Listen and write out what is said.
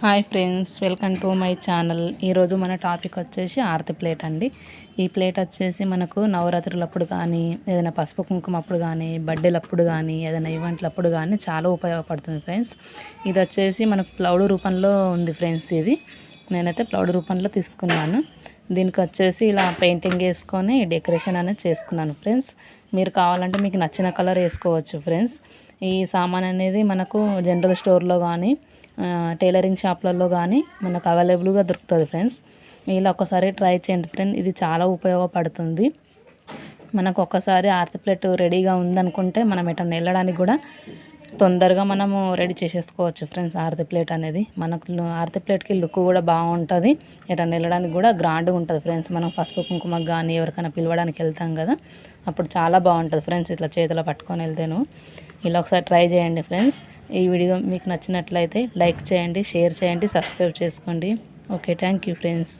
Hi friends, welcome to my channel. ఈరోజు మన topic వచ్చేసి ఆరతి ప్లేట్ అండి. ఈ ప్లేట్ వచ్చేసి మనకు నవరాత్రులప్పుడు కానీ, ఏదైనా పసుపు కుంకుమ అప్పుడు కానీ, బర్త్డేలప్పుడు కానీ, ఏదైనా ఈవెంట్లప్పుడు కానీ చాలా ఉపయోగపడుతుంది ఫ్రెండ్స్. ఇది వచ్చేసి మనకు ప్లౌడ్ రూపంలో ఉంది ఫ్రెండ్స్. ఇది నేనైతే ప్లౌడ్ రూపంలో తీసుకున్నాను. దీనికి వచ్చేసి ఇలా పెయింటింగ్ వేసుకొని డెకరేషన్ అనేది చేసుకున్నాను ఫ్రెండ్స్. మీరు కావాలంటే మీకు నచ్చిన కలర్ వేసుకోవచ్చు ఫ్రెండ్స్. ఈ సామాన్ అనేది మనకు జనరల్ స్టోర్లో కానీ, టైలరింగ్ షాప్లలో కానీ మనకు అవైలబుల్గా దొరుకుతుంది ఫ్రెండ్స్. ఇలా ఒకసారి ట్రై చేయండి ఫ్రెండ్, ఇది చాలా ఉపయోగపడుతుంది. మనకు ఒక్కసారి ఆరతి ప్లేట్ రెడీగా ఉందనుకుంటే మనం ఎటన్నా వెళ్ళడానికి కూడా తొందరగా మనము రెడీ చేసేసుకోవచ్చు ఫ్రెండ్స్. ఆరతి ప్లేట్ అనేది మనకు ఆరతి ప్లేట్కి లుక్ కూడా బాగుంటుంది, ఎటన్నా వెళ్ళడానికి కూడా గ్రాండ్గా ఉంటుంది ఫ్రెండ్స్. మనం పసుపు కుంకుమకు కానీ ఎవరికైనా పిలవడానికి వెళ్తాం కదా, అప్పుడు చాలా బాగుంటుంది ఫ్రెండ్స్. ఇట్లా చేతిలో పట్టుకొని వెళ్తేను ఇలా ఒకసారి ట్రై చేయండి ఫ్రెండ్స్. ఈ వీడియో మీకు నచ్చినట్లయితే లైక్ చేయండి, షేర్ చేయండి, సబ్స్క్రైబ్ చేసుకోండి. Okay, thank you friends.